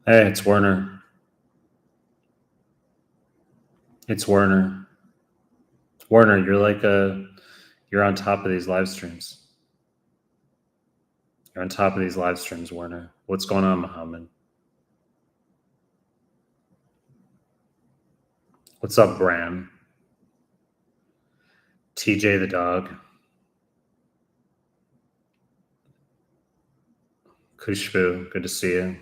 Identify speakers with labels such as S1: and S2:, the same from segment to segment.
S1: Hey, it's Werner. It's Werner. Werner, you're on top of these live streams. You're on top of these live streams, Werner. What's going on, Muhammad? What's up, Bram? TJ the dog. Kushbu, good to see you.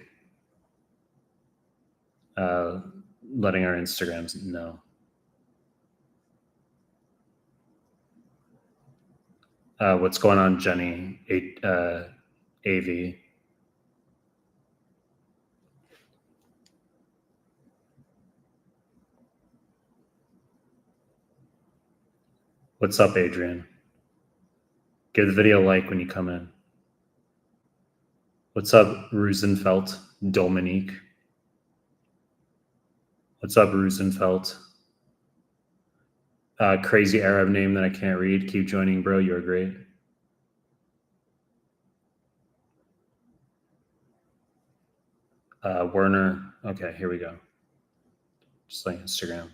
S1: Letting our Instagrams know. What's going on, Jenny? AV. What's up, Adrian? Give the video a like when you come in. What's up, Rosenfeld? Dominique. What's up, Rosenfeld? Crazy Arab name that I can't read. Keep joining, bro. You're great. Werner. Okay, here we go. Just like Instagram.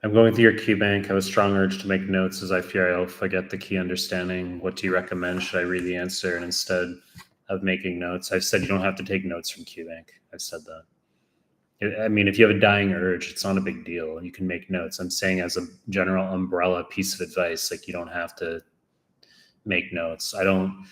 S1: I'm going through your QBank. I have a strong urge to make notes as I fear I'll forget the key understanding. What do you recommend? Should I read the answer and instead of making notes? I've said you don't have to take notes from QBank. I've said that. I mean, if you have a dying urge, it's not a big deal. You can make notes. I'm saying as a general umbrella piece of advice, like you don't have to make notes. I don't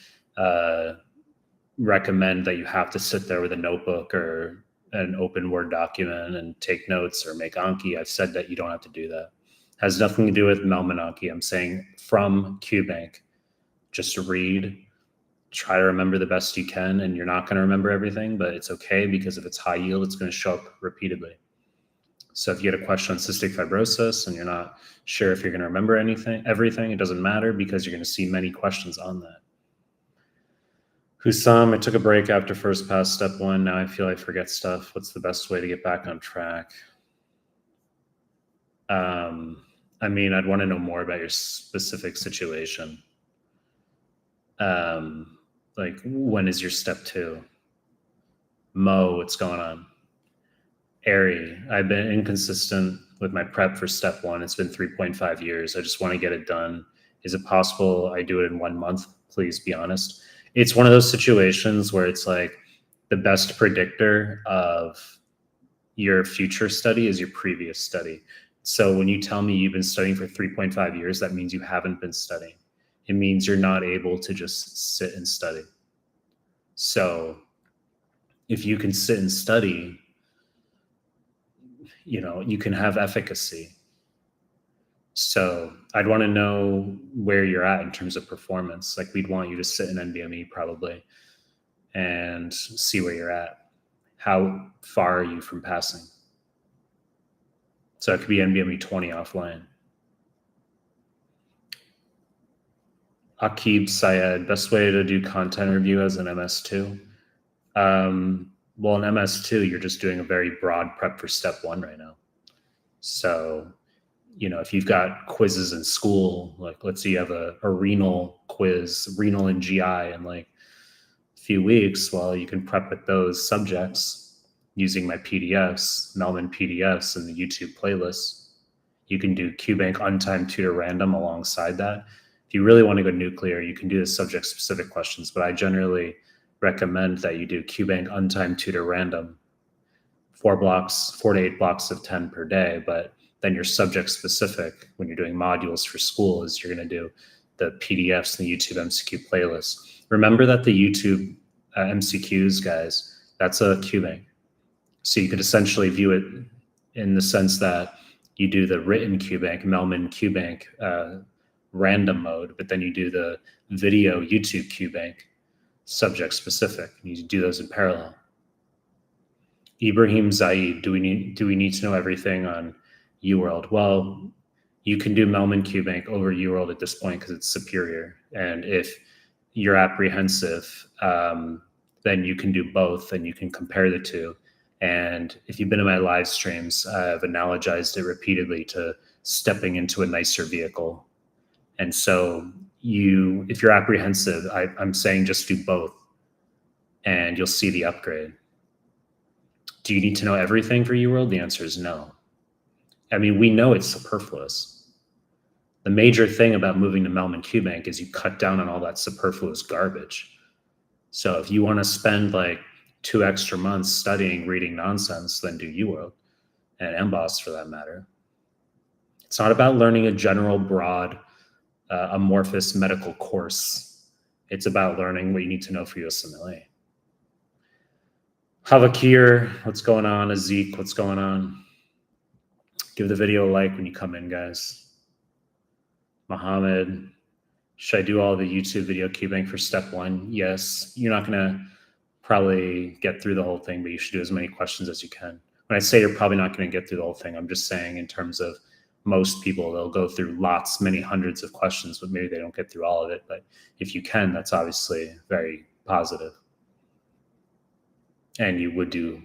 S1: recommend that you have to sit there with a notebook or an open Word document and take notes or make Anki. I've said that you don't have to do that. It has nothing to do with Mehlmanmedical. I'm saying from QBank, just read, try to remember the best you can, and you're not going to remember everything, but it's okay because if it's high yield, it's going to show up repeatedly. So if you get a question on cystic fibrosis and you're not sure if you're going to remember everything, it doesn't matter because you're going to see many questions on that. Hussam, I took a break after first pass step 1. Now I feel I forget stuff. What's the best way to get back on track? I mean, I'd want to know more about your specific situation. Like, when is your step 2? Mo, what's going on? Ari, I've been inconsistent with my prep for step 1. It's been 3.5 years. I just want to get it done. Is it possible I do it in 1 month? Please be honest. It's one of those situations where it's like the best predictor of your future study is your previous study. So when you tell me you've been studying for 3.5 years, that means you haven't been studying. It means you're not able to just sit and study. So if you can sit and study, you can have efficacy. So I'd want to know where you're at in terms of performance. Like we'd want you to sit in NBME probably and see where you're at. How far are you from passing? So it could be NBME 20 offline. Akib Syed, best way to do content review as an MS2? Well, in MS2, you're just doing a very broad prep for step 1 right now. So, if you've got quizzes in school, like let's say you have a renal quiz, renal and GI in like a few weeks, well, you can prep with those subjects using my PDFs, Mehlman PDFs and the YouTube playlist. You can do QBank untimed tutor random alongside that. If you really want to go nuclear, you can do the subject specific questions, but I generally recommend that you do QBank untimed tutor random, 4 to 8 blocks of 10 per day, but then your subject specific when you're doing modules for school is you're going to do the PDFs and the YouTube MCQ playlist. Remember that the YouTube MCQs, guys, that's a QBank. So you could essentially view it in the sense that you do the written QBank, Mehlman QBank random mode, but then you do the video YouTube QBank subject specific. You do those in parallel. Ibrahim Zaid, do we need to know everything on UWorld? Well, you can do Mehlman QBank over UWorld at this point because it's superior. And if you're apprehensive, then you can do both and you can compare the two. And if you've been in my live streams, I've analogized it repeatedly to stepping into a nicer vehicle. And so if you're apprehensive, I'm saying just do both. and you'll see the upgrade. Do you need to know everything for UWorld? The answer is no. I mean, we know it's superfluous. The major thing about moving to Mehlman QBank is you cut down on all that superfluous garbage. So if you want to spend like 2 extra months studying, reading nonsense, then do UWorld and Emboss for that matter. It's not about learning a general, broad, amorphous medical course. It's about learning what you need to know for USMLE. Havakir, what's going on? Azik, what's going on? Give the video a like when you come in, guys. Mohammed, should I do all the YouTube video QBank for step 1? Yes. You're not going to probably get through the whole thing, but you should do as many questions as you can. When I say you're probably not going to get through the whole thing, I'm just saying in terms of most people, they'll go through lots, many hundreds of questions, but maybe they don't get through all of it. But if you can, that's obviously very positive. And you would do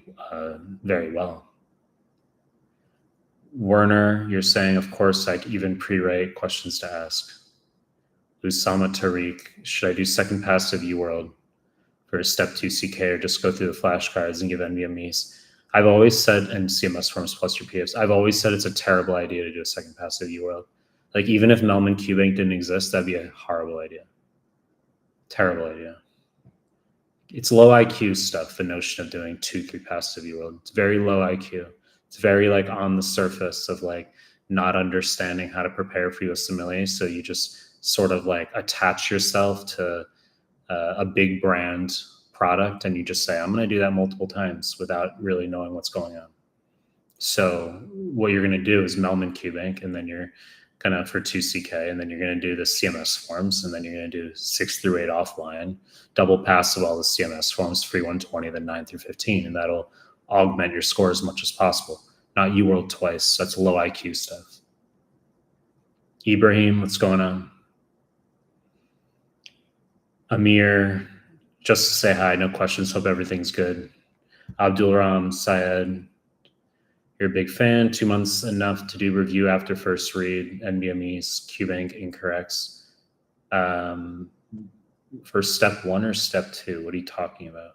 S1: very well. Werner, you're saying, of course, I even pre-write questions to ask. Usama Tariq, should I do second pass of UWorld for step 2 CK or just go through the flashcards and give NBMEs? I've always said, and CMS forms plus your PFs, I've always said it's a terrible idea to do a second pass of UWorld. Like even if Mehlman QBank didn't exist, that'd be a horrible idea. Terrible idea. It's low IQ stuff, the notion of doing 2-3 passes of UWorld. It's very low IQ. It's very like on the surface of like not understanding how to prepare for USMLE. So you just sort of like attach yourself to a big brand product and you just say, I'm going to do that multiple times without really knowing what's going on. So what you're going to do is Mehlman QBank, and then you're going to for 2CK, and then you're going to do the CMS forms, and then you're going to do 6 through 8 offline, double pass of all the CMS forms, free 120, then 9 through 15, and that'll augment your score as much as possible. Not UWorld twice. That's low IQ stuff. Ibrahim, what's going on? Amir, just to say hi, no questions. Hope everything's good. Abdul Ram, Syed, you're a big fan. 2 months enough to do review after first read. NBMEs, QBank incorrects. For step 1 or step 2? What are you talking about?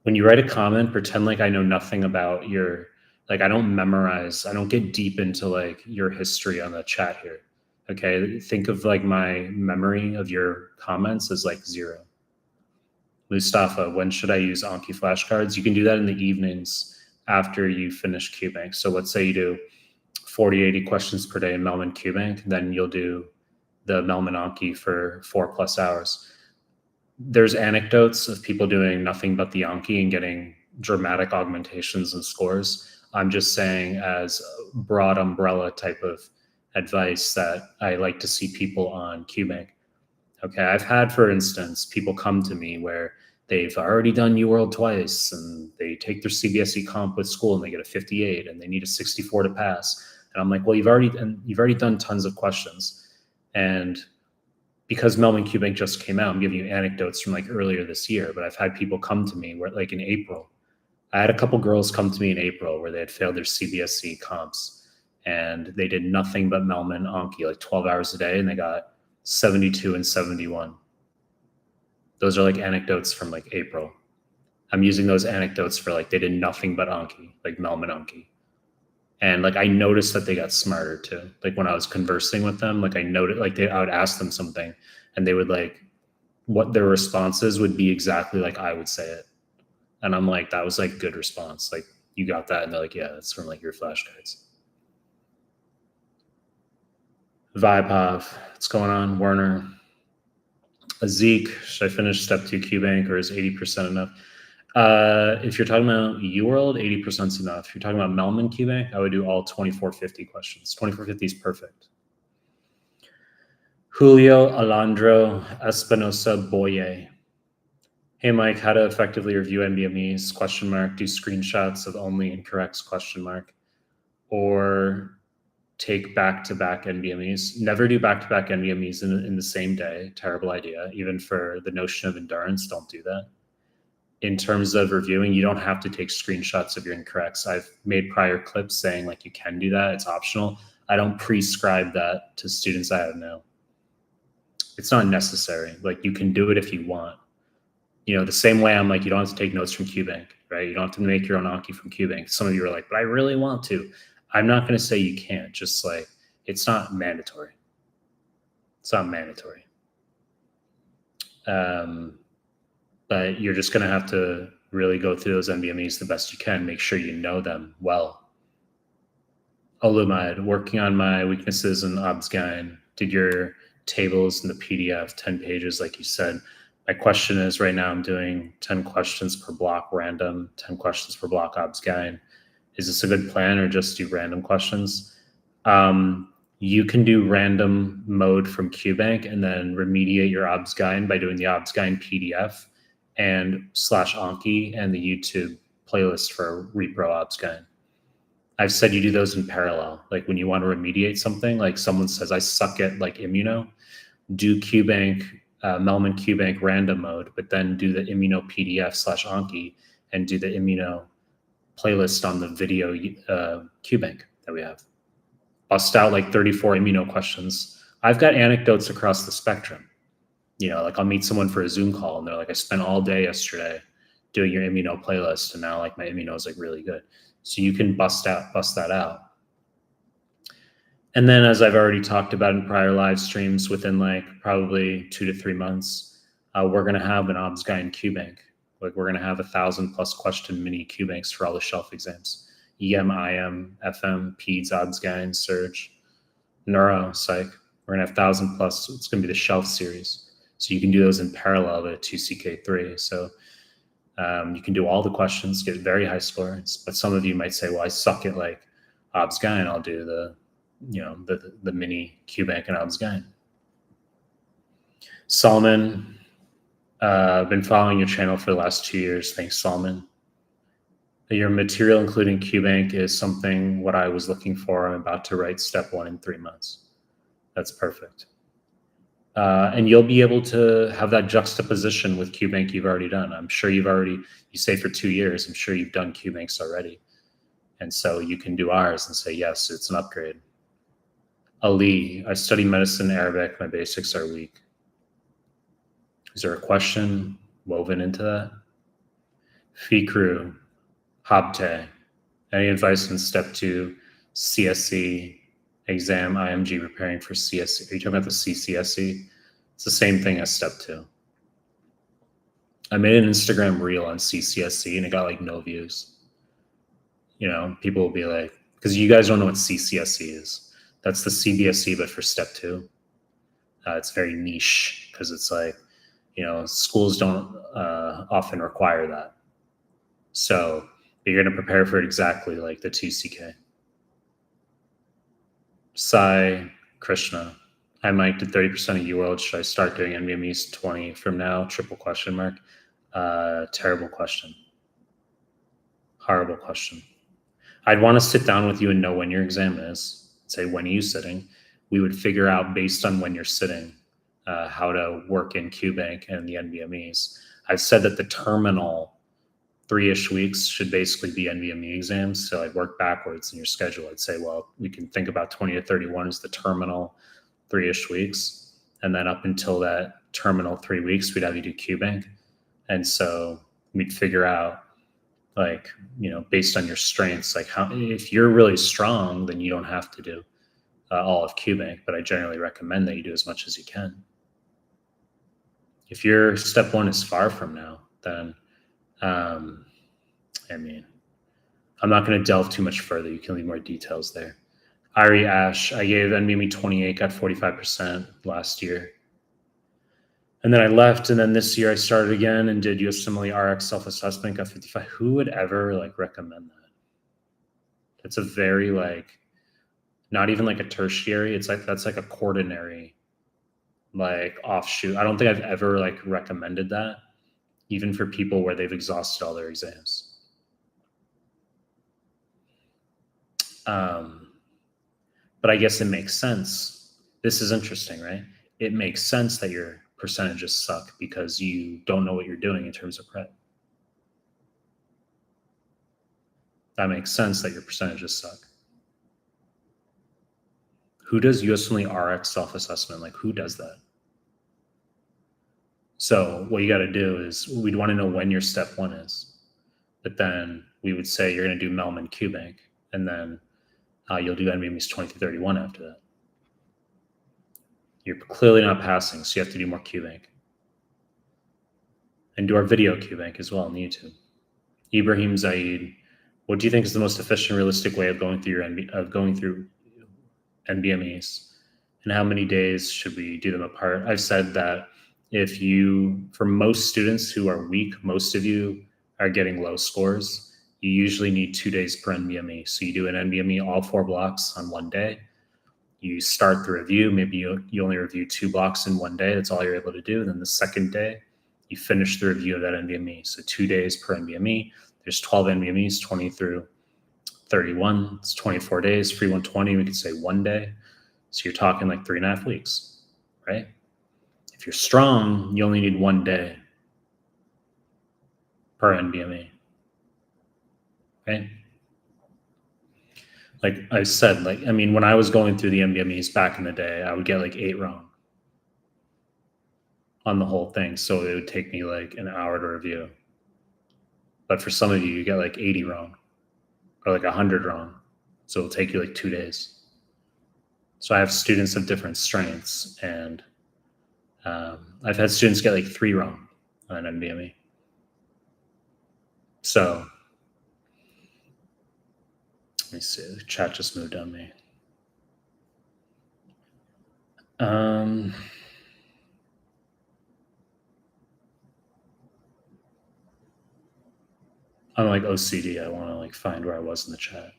S1: When you write a comment, pretend like I know nothing about your, like I don't memorize, I don't get deep into like your history on the chat here. Okay, think of like my memory of your comments as like 0. Mustafa, when should I use Anki flashcards? You can do that in the evenings after you finish QBank. So let's say you do 40, 80 questions per day in Mehlman QBank, then you'll do the Mehlman Anki for 4+ hours. There's anecdotes of people doing nothing but the Anki and getting dramatic augmentations and scores. I'm just saying as a broad umbrella type of advice that I like to see people on QBank. Okay, I've had, for instance, people come to me where they've already done UWorld twice and they take their CBSE comp with school and they get a 58 and they need a 64 to pass. And I'm like, well, you've already done tons of questions. And because Mehlman QBank just came out, I'm giving you anecdotes from like earlier this year, but I've had people come to me where like in April, I had a couple girls come to me in April where they had failed their CBSE comps and they did nothing but Mehlman Anki, like 12 hours a day, and they got 72 and 71. Those are like anecdotes from like April. I'm using those anecdotes for like they did nothing but Anki, like Mehlman Anki. And like I noticed that they got smarter too. Like when I was conversing with them, like I noted, like I would ask them something and they would like, what their responses would be exactly like I would say it. And I'm like, that was like good response. Like you got that. And they're like, yeah, that's from like your flashcards. Vipov, what's going on? Werner. Zeke, should I finish step 2 QBank or is 80% enough? If you're talking about UWorld, 80% is enough. If you're talking about Mehlman QBank, I would do all 2450 questions. 2450 is perfect. Julio Alondro Espinosa Boye. Hey, Mike, how to effectively review NBMEs, ? Do screenshots of only incorrects, ? Or take back-to-back NBMEs. Never do back-to-back NBMEs in the same day. Terrible idea. Even for the notion of endurance, don't do that. In terms of reviewing, you don't have to take screenshots of your incorrects. I've made prior clips saying like you can do that. It's optional. I don't prescribe that to students I have now. It's not necessary. Like you can do it if you want. The same way I'm like, you don't have to take notes from QBank, right? You don't have to make your own Anki from QBank. Some of you are like, but I really want to. I'm not going to say you can't. Just like, it's not mandatory. It's not mandatory. But you're just going to have to really go through those NBMEs the best you can. Make sure you know them well. Olumide, working on my weaknesses in Obsgyn. Did your tables in the PDF, 10 pages, like you said. My question is, right now I'm doing 10 questions per block random, 10 questions per block Obsgyn. Is this a good plan, or just do random questions? You can do random mode from QBank and then remediate your Obsgyn by doing the Obsgyn PDF and /Anki and the YouTube playlist for repro Obsgyn. I've said you do those in parallel. Like when you want to remediate something, like someone says, I suck at like immuno, do QBank, Mehlman QBank random mode, but then do the immuno PDF /Anki and do the immuno playlist on the video QBank that we have. Bust out like 34 immuno questions. I've got anecdotes across the spectrum. Like I'll meet someone for a Zoom call and they're like, I spent all day yesterday doing your immuno playlist and now like my immuno is like really good. So you can bust that out. And then, as I've already talked about in prior live streams, within like probably 2 to 3 months, we're going to have an Obsgyn QBank. Like we're going to have 1,000+ question mini QBanks for all the shelf exams: EM, IM, FM, PEDS, Obsgyn, Surge, Neuro, Psych. We're going to have 1,000+. It's going to be the shelf series. So you can do those in parallel to 2CK3. So you can do all the questions, get very high scores. But some of you might say, well, I suck at like Obsgyn. I'll do the mini QBank and Obsgyn. Solomon, I've been following your channel for the last 2 years. Thanks, Solomon. Your material, including QBank, is something what I was looking for. I'm about to write step 1 in 3 months. That's perfect. And you'll be able to have that juxtaposition with QBank you've already done. I'm sure you say for 2 years, I'm sure you've done QBanks already. And so you can do ours and say, yes, it's an upgrade. Ali, I study medicine Arabic. My basics are weak. Is there a question woven into that? Fikru, Habte, any advice in step 2, CSE exam, IMG preparing for CSE? Are you talking about the CCSE? It's the same thing as step 2. I made an Instagram reel on CCSE and it got like no views. People will be like, because you guys don't know what CCSE is. That's the CBSE, but for step 2. It's very niche because it's like, schools don't often require that. So you're going to prepare for it exactly like the 2CK. Sai Krishna. Hi, Mike. Did 30% of UWorld? Should I start doing NBMEs 20 from now? ? Terrible question. Horrible question. I'd want to sit down with you and know when your exam is. Say, when are you sitting? We would figure out based on when you're sitting how to work in QBank and the NBMEs. I've said that the terminal 3-ish weeks should basically be NBME exams. So I'd work backwards in your schedule. I'd say, well, we can think about 20 to 31 as the terminal 3-ish weeks. And then up until that terminal 3 weeks, we'd have you do QBank. And so we'd figure out, like, based on your strengths, like if you're really strong, then you don't have to do all of QBank, but I generally recommend that you do as much as you can. If your step 1 is far from now, then, I'm not going to delve too much further. You can leave more details there. Irie Ash, I gave NBME 28, got 45% last year. And then I left, and then this year I started again and did USMLE RX self-assessment, got 55. Who would ever recommend that? It's a very not even like a tertiary. It's like, that's like a quaternary offshoot. I don't think I've ever recommended that, even for people where they've exhausted all their exams. But I guess it makes sense. This is interesting, right? It makes sense that your percentages suck because you don't know what you're doing in terms of prep. That makes sense that your percentages suck. Who does USMLE RX self-assessment? Who does that? So what you got to do is we'd want to know when your step one is, but then we would say you're going to do Mehlman QBank, and then you'll do NBME's 20 through 31 after that. You're clearly not passing, so you have to do more QBank. And do our video QBank as well on YouTube. Ibrahim Zaid, what do you think is the most efficient, realistic way of going through NBMEs? And how many days should we do them apart? I've said that for most students who are weak, most of you are getting low scores. You usually need 2 days per NBME. So you do an NBME, all 4 blocks on one day. You start the review. Maybe you only review 2 blocks in one day. That's all you're able to do. Then the second day, you finish the review of that NBME. So 2 days per NBME. There's 12 NBMEs, 20 through 31. It's 24 days. Free 120, we could say 1 day. So you're talking like 3.5 weeks, right? If you're strong, you only need 1 day per NBME, right? Like I said, when I was going through the NBMEs back in the day, I would get like 8 wrong on the whole thing. So it would take me like an hour to review. But for some of you, you get like 80 wrong or like 100 wrong. So it'll take you like 2 days. So I have students of different strengths, and I've had students get like 3 wrong on an NBME. So let me see, the chat just moved on me. I'm like OCD. I want to like find where I was in the chat.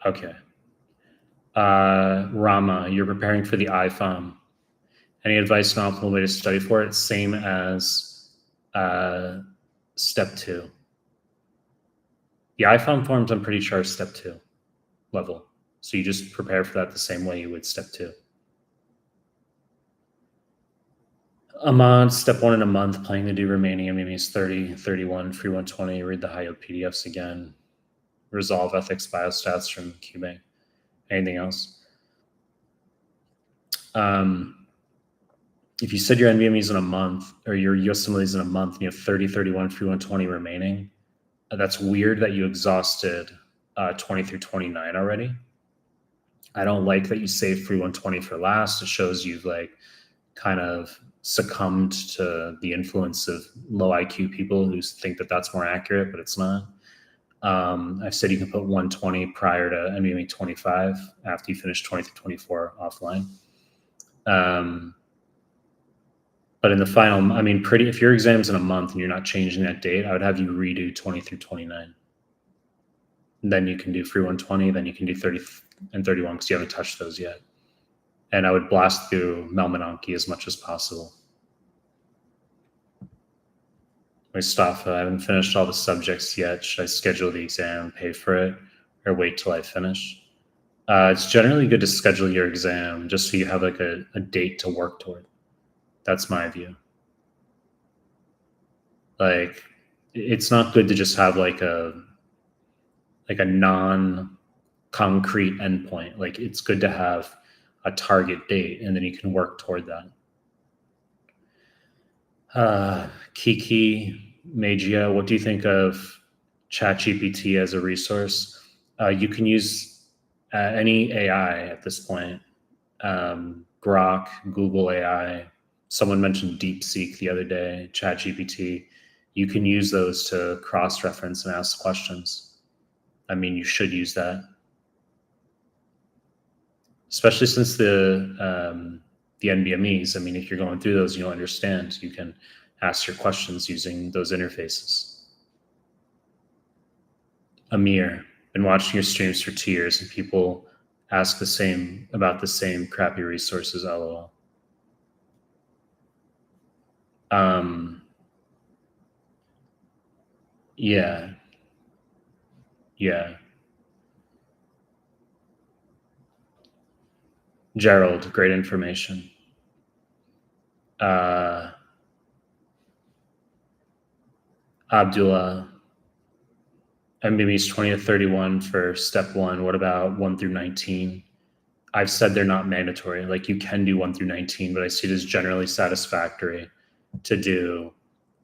S1: Okay. Rama, you're preparing for the IFOM. Any advice on optimal way to study for it? Same as step 2. The IFOM forms, I'm pretty sure, are step 2 level. So you just prepare for that the same way you would step 2. Ahmad, step 1 in a month, planning to do remaining NBMEs 30, 31, free 120, read the high yield PDFs again, resolve ethics biostats from QBank. Anything else? If you said your NBMEs in a month, or your USMLEs in a month, and you have 30, 31, free 120 remaining, that's weird that you exhausted 20 through 29 already. I don't like that you saved free 120 for last. It shows you've like kind of succumbed to the influence of low IQ people who think that that's more accurate, but it's not. I've said you can put 120 prior to NBME 25 after you finish 20 through 24 offline. But in the final, if your exam's in a month and you're not changing that date, I would have you redo 20 through 29. And then you can do free 120, then you can do 30 and 31 because you haven't touched those yet. And I would blast through Mehlmanmedical as much as possible. Mustafa, I haven't finished all the subjects yet. Should I schedule the exam, pay for it, or wait till I finish? It's generally good to schedule your exam just so you have like a date to work toward. That's my view. Like, it's not good to just have like a non-concrete endpoint. Like, it's good to have a target date, and then you can work toward that. Kiki Magia, what do you think of ChatGPT as a resource? You can use any AI at this point. Grok, Google AI. Someone mentioned DeepSeek the other day, ChatGPT. You can use those to cross-reference and ask questions. You should use that. Especially since the NBMEs, if you're going through those, you don't understand, you can ask your questions using those interfaces. Amir, been watching your streams for 2 years and people ask about the same crappy resources, LOL. Yeah. Gerald, great information. Abdullah, NBME's 20 to 31 for step 1. What about 1 through 19? I've said they're not mandatory. Like you can do 1 through 19, but I see it as generally satisfactory to do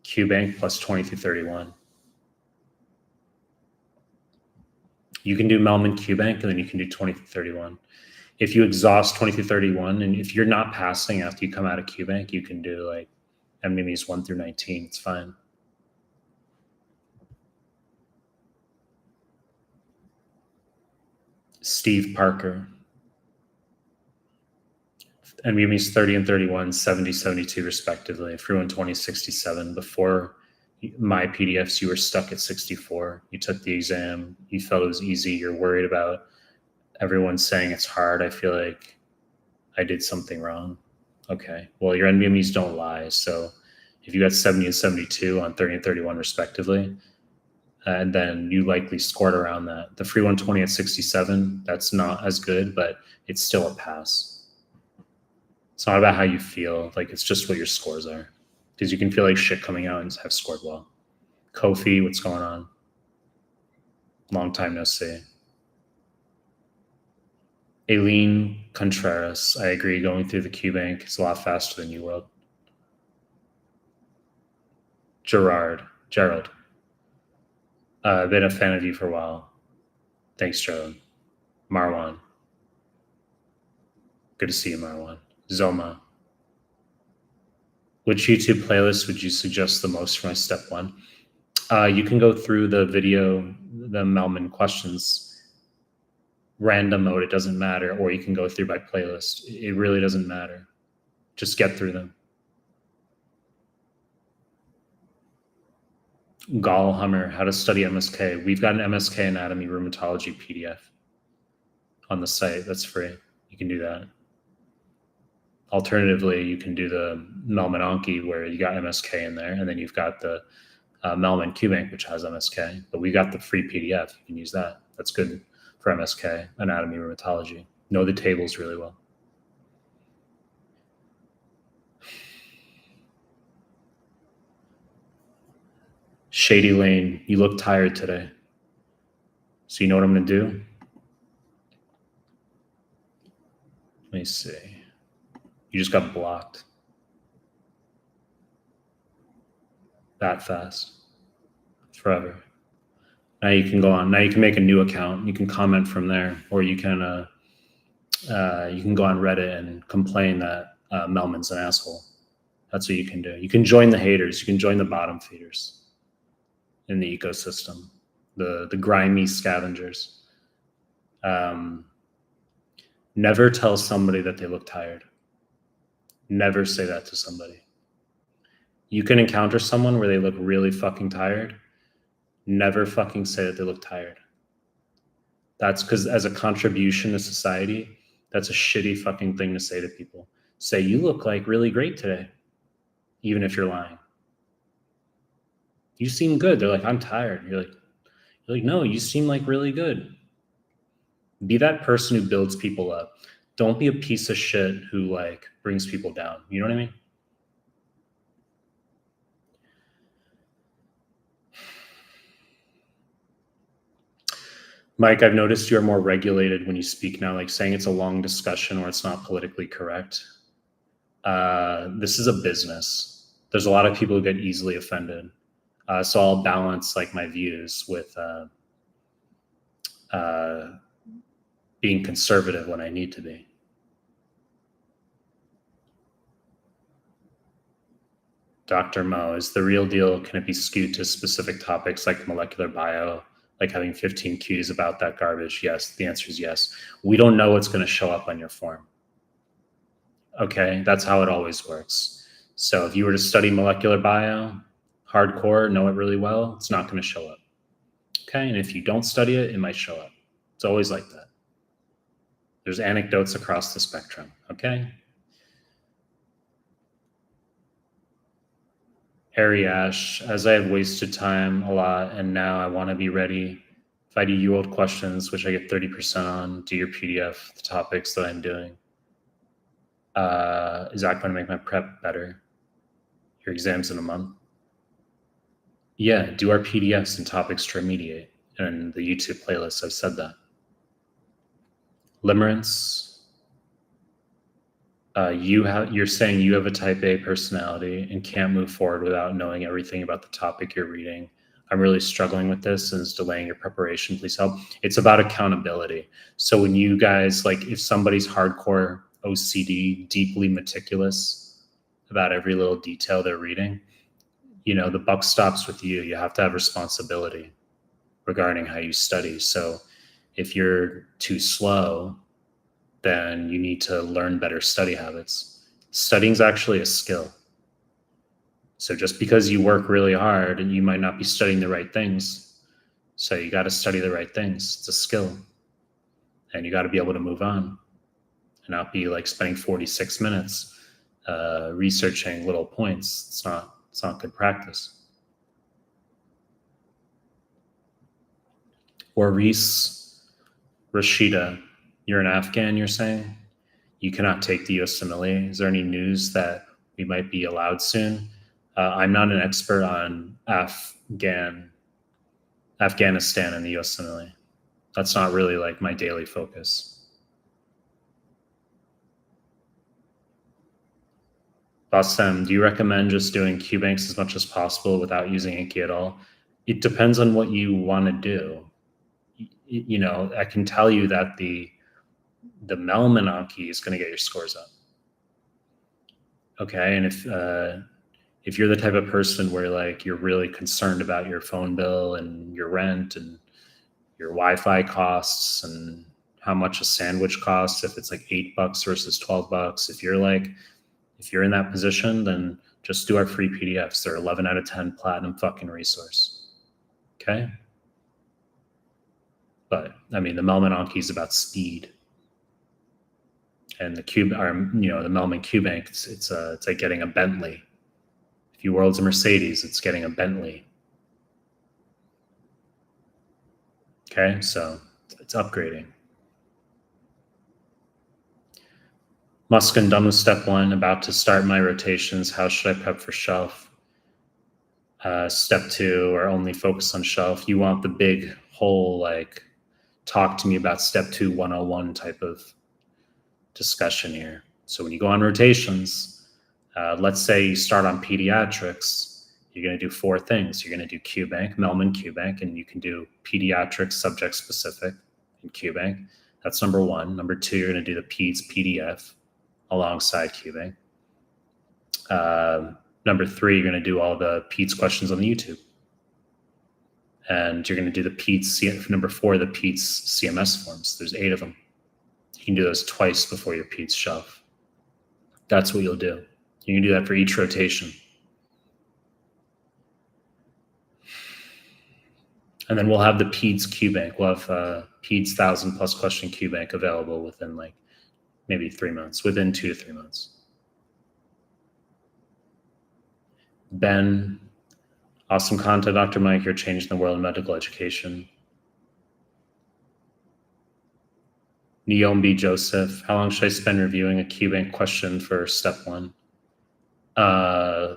S1: QBank plus 20 through 31. You can do Mehlman QBank and then you can do 20 through 31. If you exhaust 20 through 31, and if you're not passing after you come out of QBank, you can do like NBME's 1 through 19. It's fine. Steve Parker. NBME's 30 and 31, 70, 72 respectively. Free 120, 67. Before my PDFs, you were stuck at 64. You took the exam. You felt it was easy. You're worried about everyone saying it's hard. I feel like I did something wrong. Okay. Well, your NBMEs don't lie. So if you got 70 and 72 on 30 and 31 respectively, and then you likely scored around that. The free 120 at 67, that's not as good, but it's still a pass. It's not about how you feel. Like, it's just what your scores are. Because you can feel like shit coming out and have scored well. Kofi, what's going on? Long time no see. Aileen Contreras, I agree. Going through the QBank is a lot faster than UWorld. Gerald. Been a fan of you for a while. Thanks, Gerald. Marwan. Good to see you, Marwan. Zoma. Which YouTube playlist would you suggest the most for my step 1? You can go through the video, the Mehlman questions, random mode, it doesn't matter, or you can go through by playlist. It really doesn't matter. Just get through them. Gallhammer, how to study MSK. We've got an MSK anatomy rheumatology PDF on the site. That's free. You can do that. Alternatively, you can do the Mehlman Anki where you got MSK in there, and then you've got the Mehlman QBank, which has MSK. But we got the free PDF. You can use that. That's good for MSK, anatomy rheumatology. Know the tables really well. Shady Lane, you look tired today. So you know what I'm going to do? Let me see. You just got blocked. That fast. Forever. Now you can go on. Now you can make a new account. You can comment from there, or you can go on Reddit and complain that Mehlman's an asshole. That's what you can do. You can join the haters. You can join the bottom feeders in the ecosystem, the grimy scavengers. Never tell somebody that they look tired. Never say that to somebody. You can encounter someone where they look really fucking tired. Never fucking say that they look tired. That's because as a contribution to society, that's a shitty fucking thing to say to people. Say, you look like really great today, even if you're lying. You seem good. They're like, I'm tired. You're like, no, you seem like really good. Be that person who builds people up. Don't be a piece of shit who like brings people down. You know what I mean? Mike, I've noticed you're more regulated when you speak now, like saying it's a long discussion or it's not politically correct. This is a business. There's a lot of people who get easily offended. So I'll balance like my views with being conservative when I need to be. Dr. Mo, is the real deal, can it be skewed to specific topics like molecular bio, like having 15 Qs about that garbage? Yes, the answer is yes. We don't know what's going to show up on your form. Okay, that's how it always works. So if you were to study molecular bio, hardcore, know it really well, it's not going to show up. Okay, and if you don't study it, it might show up. It's always like that. There's anecdotes across the spectrum, okay? Harry Ash, as I have wasted time a lot and now I want to be ready. If I do UWorld questions, which I get 30% on, do your PDF, the topics that I'm doing. Is that going to make my prep better? Your exam's in a month? Yeah, do our PDFs and topics to remediate. And the YouTube playlist, I've said that. Limerence, You're saying you have a type A personality and can't move forward without knowing everything about the topic you're reading. I'm really struggling with this and it's delaying your preparation. Please help. It's about accountability. So when you guys, like, if somebody's hardcore OCD, deeply meticulous about every little detail they're reading, the buck stops with you. You have to have responsibility regarding how you study. So if you're too slow, then you need to learn better study habits. Studying is actually a skill. So just because you work really hard and you might not be studying the right things, so you got to study the right things. It's a skill. And you got to be able to move on and not be like spending 46 minutes researching little points. It's not good practice. Or Rashida, you're an Afghan, you're saying? You cannot take the USMLE. Is there any news that we might be allowed soon? I'm not an expert on Afghanistan and the USMLE. That's not really like my daily focus. Bassem, do you recommend just doing QBanks as much as possible without using Anki at all? It depends on what you want to do. I can tell you that the Mehlman Anki is going to get your scores up. Okay, and if you're the type of person where like you're really concerned about your phone bill and your rent and your Wi-Fi costs and how much a sandwich costs, if it's like $8 versus $12, if you're in that position, then just do our free PDFs. They're 11 out of 10 platinum fucking resource. Okay. But I mean, the Mehlman Anki is about speed. And the Mehlman QBank, it's like getting a Bentley. If UWorld's a Mercedes, it's getting a Bentley. Okay, so it's upgrading. Muskin, done with step 1, about to start my rotations. How should I prep for shelf? Step 2, or only focus on shelf. You want the big whole, like, talk to me about step 2 101 type of discussion here. So when you go on rotations, let's say you start on pediatrics, you're going to do 4 things. You're going to do QBank, Mehlman QBank, and you can do pediatrics subject specific in QBank. That's number 1. Number 2, you're going to do the PEDS PDF alongside QBank. Number 3, you're going to do all the PEDS questions on the YouTube. And you're going to do the PEDS, number 4, the PEDS CMS forms. There's 8 of them. You can do those twice before your PEDS shelf. That's what you'll do. You can do that for each rotation. And then we'll have the PEDS QBank. We'll have PEDS 1,000+ question QBank available within like maybe 3 months, within 2 to 3 months. Ben, awesome content, Dr. Mike. You're changing the world of medical education. Niombi Joseph, how long should I spend reviewing a QBank question for step 1?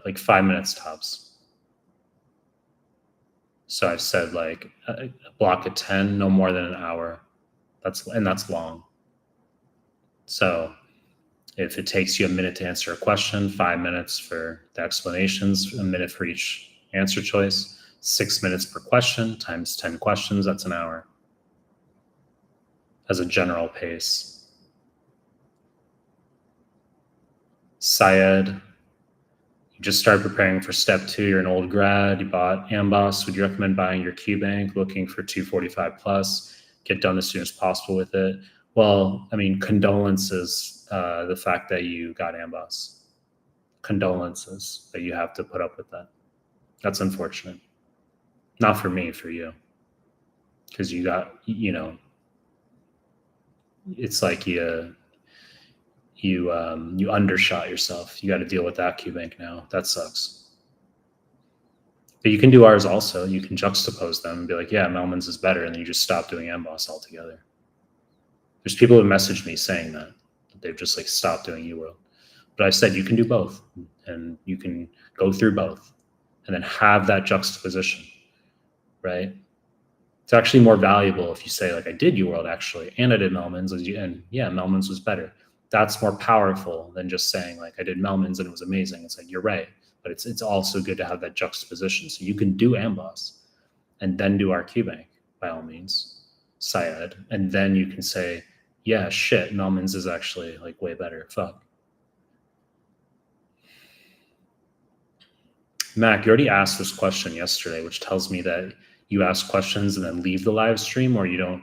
S1: Like 5 minutes tops. So I've said like a block of 10, no more than an hour. That's long. So if it takes you a minute to answer a question, 5 minutes for the explanations, a minute for each answer choice, 6 minutes per question times 10 questions, that's an hour as a general pace. Syed, you just started preparing for step 2, you're an old grad, you bought Amboss. Would you recommend buying your QBank, looking for 245+, get done as soon as possible with it? Well, I mean, condolences, the fact that you got Amboss. Condolences that you have to put up with that. That's unfortunate. Not for me, for you. Because you got, it's like you undershot yourself. You got to deal with that QBank now. That sucks. But you can do ours also. You can juxtapose them and be like, yeah, Mehlman's is better, and then you just stop doing Amboss altogether. There's people who messaged me saying that they've just like stopped doing UWorld. But I said you can do both, and you can go through both, and then have that juxtaposition, right? It's actually more valuable if you say like, I did UWorld actually, and I did Mehlman's, and yeah, Mehlman's was better. That's more powerful than just saying like I did Mehlman's and it was amazing. It's like, you're right, but it's also good to have that juxtaposition. So you can do AMBOSS and then do our QBank by all means, Syed, and then you can say, yeah, shit, Mehlman's is actually like way better. Fuck. Mac, you already asked this question yesterday, which tells me that you ask questions and then leave the live stream, or you don't.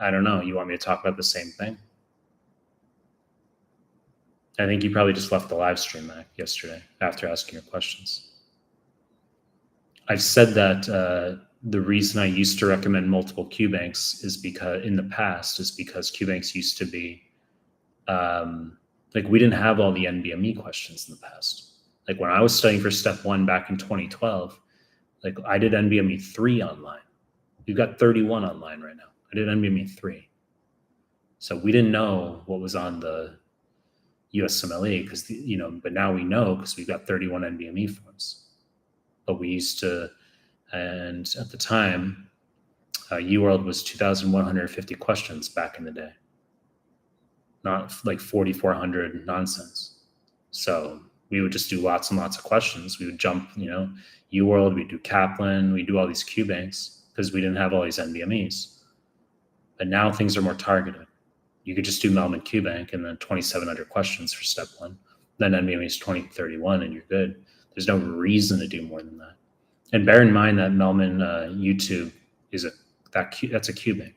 S1: I don't know. You want me to talk about the same thing? I think you probably just left the live stream, Mac, yesterday after asking your questions. I've said that the reason I used to recommend multiple QBanks is because in the past is because QBanks used to be like we didn't have all the NBME questions in the past. Like when I was studying for step 1 back in 2012, like I did NBME 3 online. We've got 31 online right now. I did NBME 3. So we didn't know what was on the USMLE because, but now we know because we've got 31 NBME forms. But we used to, and at the time, UWorld was 2,150 questions back in the day, not like 4,400 nonsense. So we would just do lots and lots of questions. We would jump, UWorld, we'd do Kaplan, we'd do all these QBanks because we didn't have all these NBMEs. But now things are more targeted. You could just do Mehlman QBank and then 2,700 questions for step 1. Then NBME is 2031 and you're good. There's no reason to do more than that. And bear in mind that Mehlman YouTube is that's a QBank.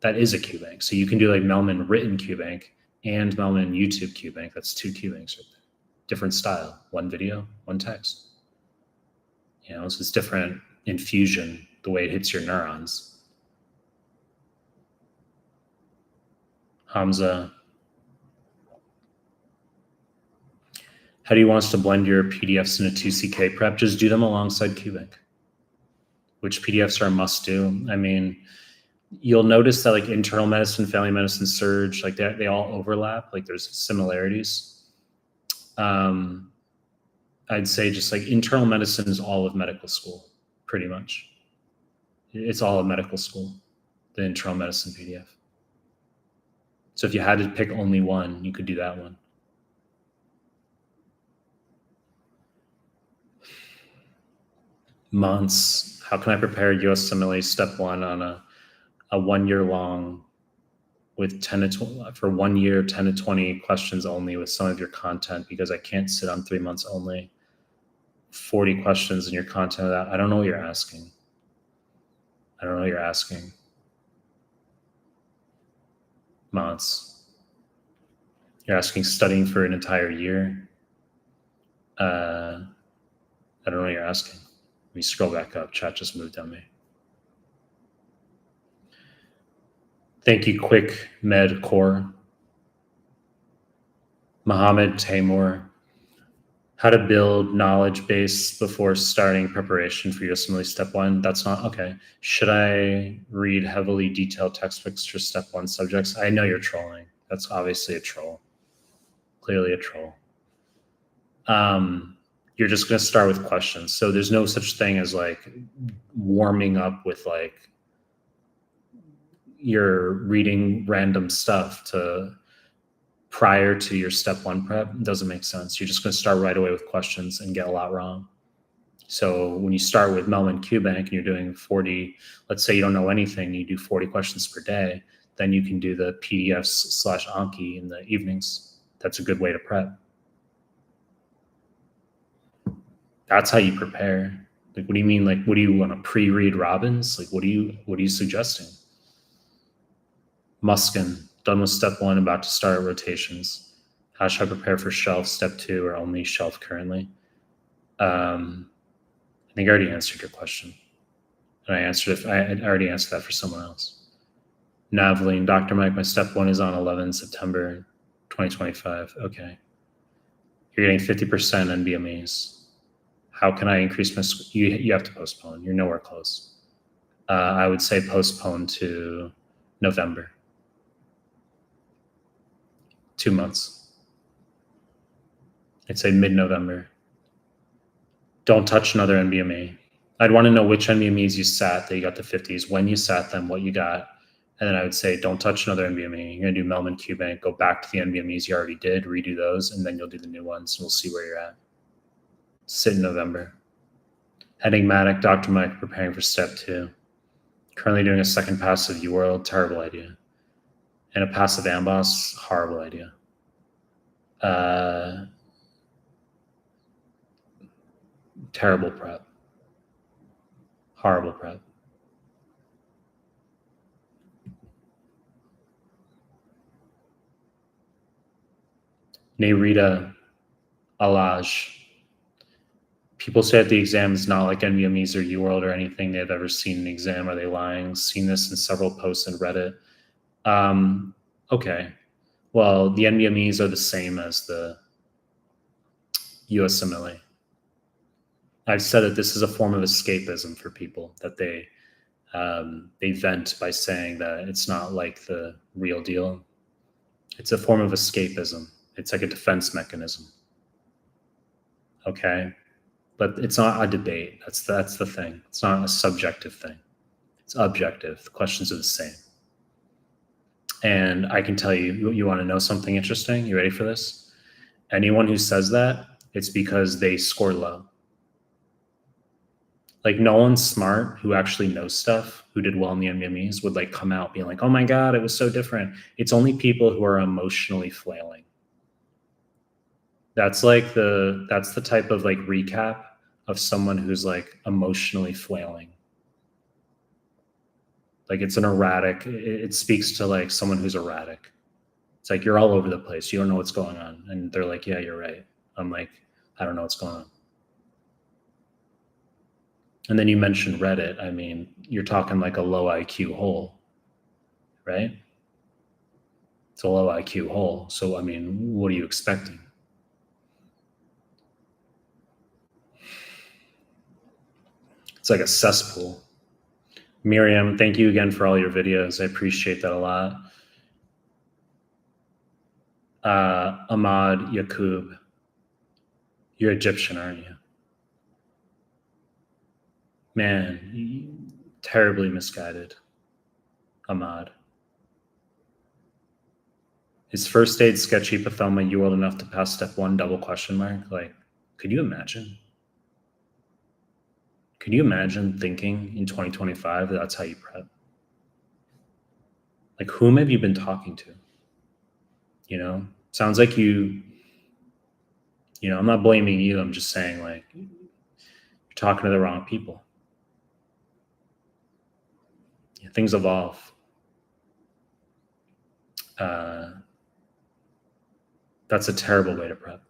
S1: That is a QBank. So you can do like Mehlman written QBank and Mehlman YouTube QBank. That's 2 QBanks right there. Different style, 1 video, 1 text. So it's different infusion, the way it hits your neurons. Hamza. How do you want us to blend your PDFs into 2CK prep? Just do them alongside QBank. Which PDFs are a must do? I mean, you'll notice that like internal medicine, family medicine, surge, like they all overlap. Like there's similarities. I'd say just like internal medicine is all of medical school, pretty much. It's all of medical school, the internal medicine PDF. So if you had to pick only one, you could do that one. Months. How can I prepare USMLE step 1 on a 1 year long with 10 to 20, for 1 year, 10 to 20 questions only with some of your content, because I can't sit on 3 months only. 40 questions in your content of that. I don't know what you're asking. Months. You're asking studying for an entire year. I don't know what you're asking. Let me scroll back up. Chat just moved on me. Thank you, Quick Med Core. Mohammed Taymor. How to build knowledge base before starting preparation for USMLE step 1. That's not okay. Should I read heavily detailed textbooks for step 1 subjects? I know you're trolling. That's obviously a troll. Clearly a troll. You're just going to start with questions. So there's no such thing as like warming up with like you're reading random stuff prior to your step 1 prep. It doesn't make sense. You're just going to start right away with questions and get a lot wrong. So when you start with Mehlman QBank and you're doing 40, let's say you don't know anything, you do 40 questions per day, then you can do the PDFs / Anki in the evenings. That's a good way to prep. That's how you prepare. Like, what do you mean? Like, what do you want to pre-read Robbins? Like, what are you suggesting? Muskin, done with step 1, about to start rotations. How should I prepare for shelf step 2 or only shelf currently? I think I already answered your question. And I already answered that for someone else. Navleen, Dr. Mike, my step 1 is on 11 September 2025. Okay. You're getting 50% NBMEs. How can I increase my, you have to postpone. You're nowhere close. I would say postpone to November. 2 months. I'd say mid-November. Don't touch another NBME. I'd want to know which NBMEs you sat that you got the 50s, when you sat them, what you got, And then I would say, don't touch another NBME. You're going to do Mehlman, QBank, go back to the NBMEs you already did, redo those, and then you'll do the new ones. And we'll see where you're at. Sit in November. Enigmatic, Dr. Mike, preparing for step 2. Currently doing a second passive UWorld, terrible idea. And a passive Amboss, horrible idea. Terrible prep. Horrible prep. Nerita Alaj. People say that the exam is not like NBMEs or UWorld or anything they've ever seen an exam. Are they lying? Seen this in several posts on Reddit. Okay. Well, the NBMEs are the same as the USMLE. I've said that this is a form of escapism for people, that they vent by saying that it's not like the real deal. It's a form of escapism. It's like a defense mechanism. Okay. But it's not a debate. That's the thing. It's not a subjective thing. It's objective. The questions are the same. And I can tell you, you want to know something interesting? You ready for this? Anyone who says that, it's because they score low. Like, no one smart who actually knows stuff, who did well in the NBMEs, would like come out being like, oh my God, it was so different. It's only people who are emotionally flailing. That's the type of like recap of someone who's like emotionally flailing. Like, it's an erratic, it speaks to like someone who's erratic. It's like, you're all over the place. You don't know what's going on. And they're like, yeah, you're right. I'm like, I don't know what's going on. And then you mentioned Reddit. I mean, you're talking like a low IQ hole, right? It's a low IQ hole. So, I mean, what are you expecting? It's like a cesspool. Miriam, thank you again for all your videos. I appreciate that a lot. Ahmad Yaqub, you're Egyptian, aren't you? Man, terribly misguided. Ahmad. Is first aid sketchy pathelma UWorld enough to pass step 1 double question mark? Like, could you imagine? Could you imagine thinking in 2025 that that's how you prep? Like, whom have you been talking to? You know, sounds like I'm not blaming you. I'm just saying, like, you're talking to the wrong people. Things evolve. That's a terrible way to prep.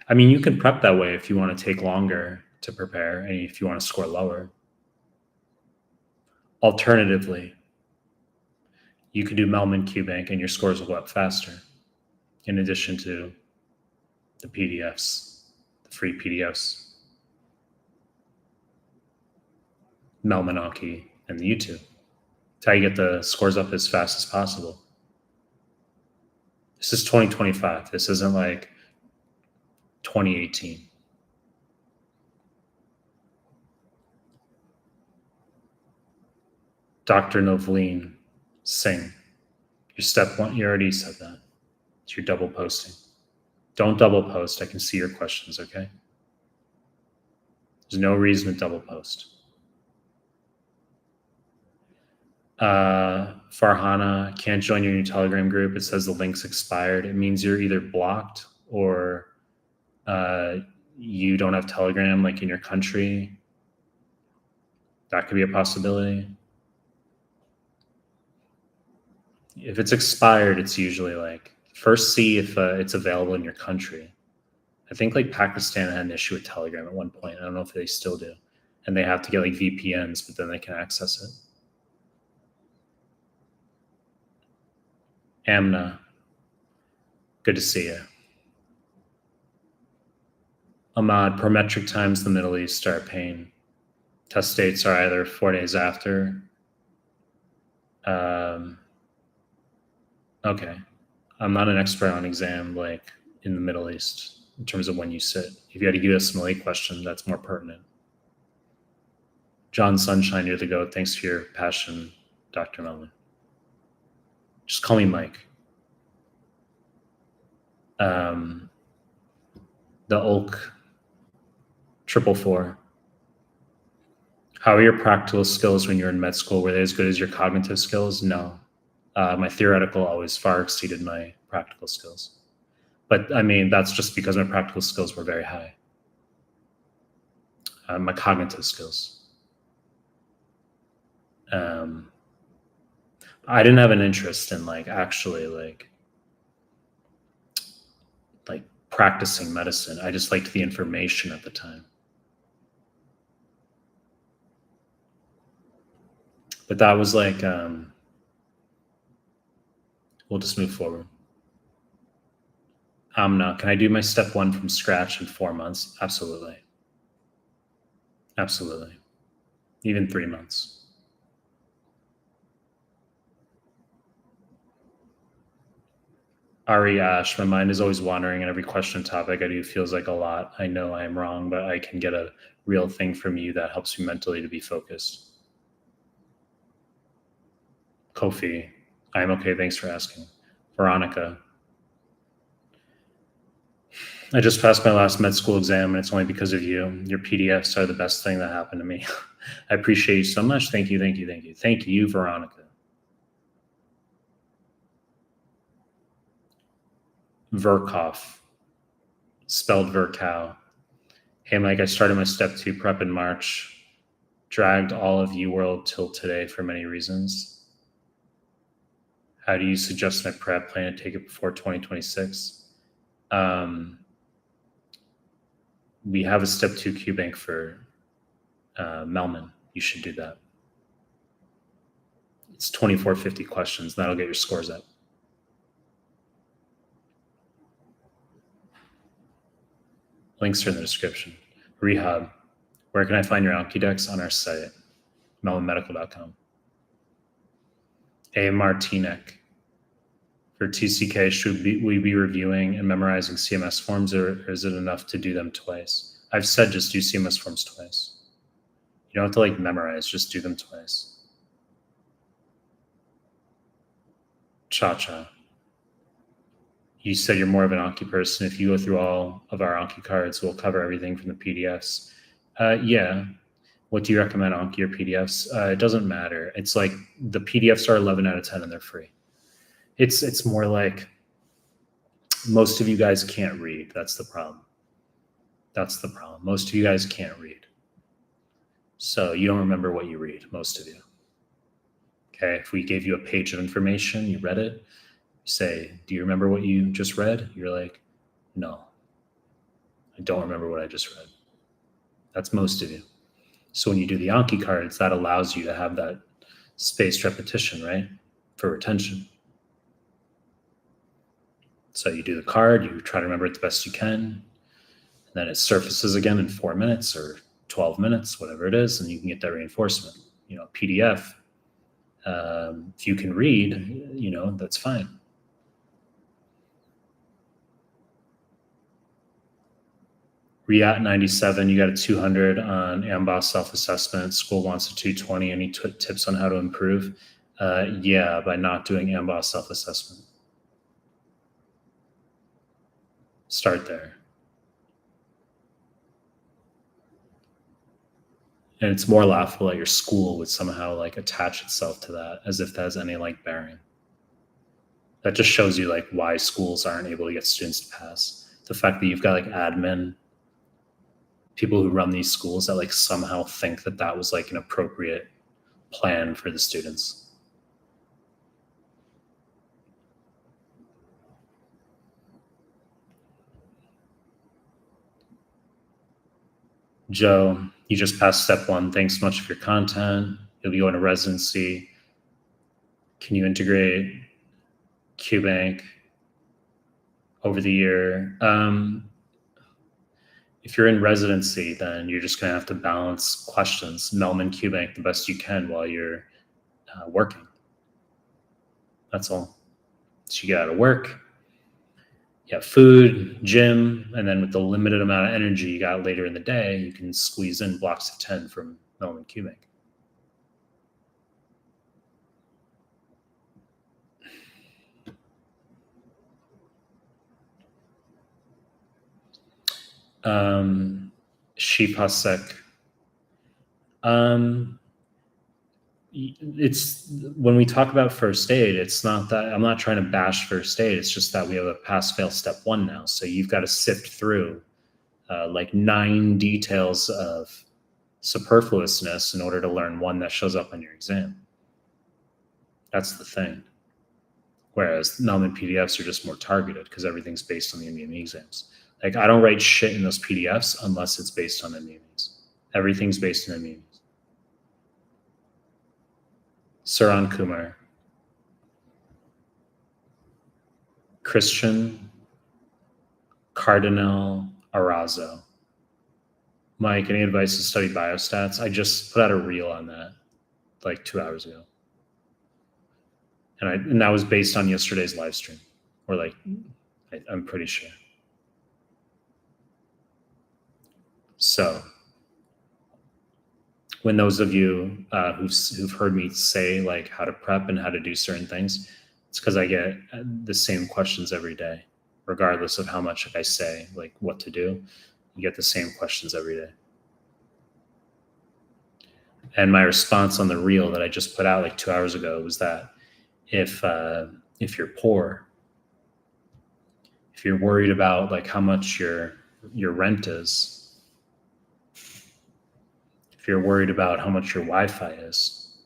S1: I mean, you can prep that way if you want to take longer to prepare and if you want to score lower. Alternatively, you could do Mehlman QBank and your scores will go up faster, in addition to the PDFs, the free PDFs, Mehlmanmedical, and the YouTube. It's how you get the scores up as fast as possible. This is 2025. This isn't like 2018. Dr. Novleen Singh, your step 1, you already said that. It's your double posting. Don't double post. I can see your questions, okay? There's no reason to double post. Farhana, can't join your new Telegram group. It says the link's expired. It means you're either blocked or you don't have Telegram like in your country. That could be a possibility. If it's expired, it's usually like, first see if it's available in your country. I think like Pakistan had an issue with Telegram at one point. I don't know if they still do. And they have to get like VPNs, but then they can access it. Amna, good to see you. Ahmad, per metric times the Middle East start paying. Test dates are either 4 days after. Okay. I'm not an expert on exam like in the Middle East in terms of when you sit. If you had a USMLE question, that's more pertinent. John Sunshine, you're the GOAT. Thanks for your passion Dr. Mehlman. Just call me Mike. The Ulk 444. How are your practical skills when you're in med school? Were they as good as your cognitive skills? No. My theoretical always far exceeded my practical skills. But I mean, that's just because my practical skills were very high. My cognitive skills. I didn't have an interest in actually practicing medicine. I just liked the information at the time. But that was we'll just move forward. Amna, can I do my step 1 from scratch in 4 months? Absolutely. Absolutely. Even 3 months. Ari Ash, my mind is always wandering, and every question topic I do feels like a lot. I know I am wrong, but I can get a real thing from you that helps me mentally to be focused. Kofi, I am okay. Thanks for asking. Veronica, I just passed my last med school exam, and it's only because of you. Your PDFs are the best thing that happened to me. I appreciate you so much. Thank you, thank you, thank you. Thank you, Veronica. Verkov, spelled Vercow. Hey, Mike, I started my step 2 prep in March. Dragged all of UWorld till today for many reasons. How do you suggest my prep? Plan to take it before 2026? We have a step 2 QBank for Mehlman. You should do that. It's 2450 questions. That'll get your scores up. Links are in the description. Rehab. Where can I find your Anki-Dex? On our site, Mehlmanmedical.com. A. Martinek. For TCK, should we be reviewing and memorizing CMS forms, or is it enough to do them twice? I've said just do CMS forms twice. You don't have to memorize, just do them twice. Cha-cha. You said you're more of an Anki person. If you go through all of our Anki cards, we'll cover everything from the PDFs. Yeah. What do you recommend, Anki or PDFs? It doesn't matter. It's the PDFs are 11 out of 10 and they're free. It's more like most of you guys can't read. That's the problem. That's the problem. Most of you guys can't read. So you don't remember what you read, most of you. Okay, if we gave you a page of information, you read it, you say, do you remember what you just read? You're like, no, I don't remember what I just read. That's most of you. So when you do the Anki cards, that allows you to have that spaced repetition, right? For retention. So you do the card, you try to remember it the best you can, and then it surfaces again in 4 minutes or 12 minutes, whatever it is, and you can get that reinforcement. PDF, if you can read, that's fine. Riat 97, you got a 200 on AMBOSS self-assessment. School wants a 220. Any tips on how to improve? Yeah, by not doing AMBOSS self-assessment. Start there. And it's more laughable that your school would somehow attach itself to that as if that has any bearing. That just shows you why schools aren't able to get students to pass. The fact that you've got admin, people who run these schools that somehow think that that was an appropriate plan for the students. Joe, you just passed step 1. Thanks so much for your content. You'll be going to residency. Can you integrate QBank over the year? If you're in residency, then you're just going to have to balance questions, Mehlman QBank the best you can while you're working. That's all. So you get out of work, you have food, gym, and then with the limited amount of energy you got later in the day, you can squeeze in blocks of 10 from Mehlman QBank. Shipasek. It's when we talk about first aid, it's not that I'm not trying to bash first aid. It's just that we have a pass fail step 1 now. So you've got to sift through like 9 details of superfluousness in order to learn one that shows up on your exam. That's the thing. Whereas Mehlman PDFs are just more targeted because everything's based on the NBME exams. Like I don't write shit in those PDFs unless it's based on NBMEs. Everything's based on NBMEs. Saran Kumar. Christian Cardinal Arazo. Mike, any advice to study biostats? I just put out a reel on that like 2 hours ago. And that was based on yesterday's live stream. Or like, I'm pretty sure. So when those of you who've heard me say like how to prep and how to do certain things, it's because I get the same questions every day, regardless of how much I say like what to do. You get the same questions every day. And my response on the reel that I just put out like 2 hours ago was that if you're poor, if you're worried about like how much your rent is, if you're worried about how much your Wi-Fi is,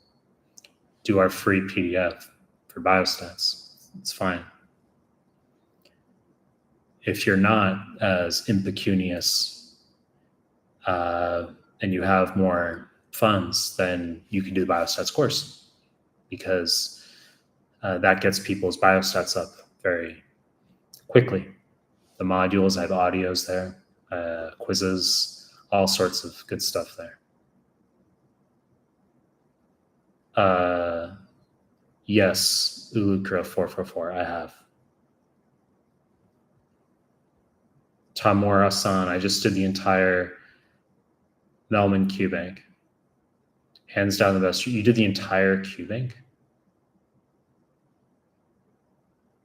S1: do our free PDF for biostats. It's fine. If you're not as impecunious and you have more funds, then you can do the biostats course because that gets people's biostats up very quickly. The modules have audios there, quizzes, all sorts of good stuff there. Yes, Ulukra 444, I have. Tamura-san, I just did the entire Mehlman QBank. Hands down the best. You did the entire QBank?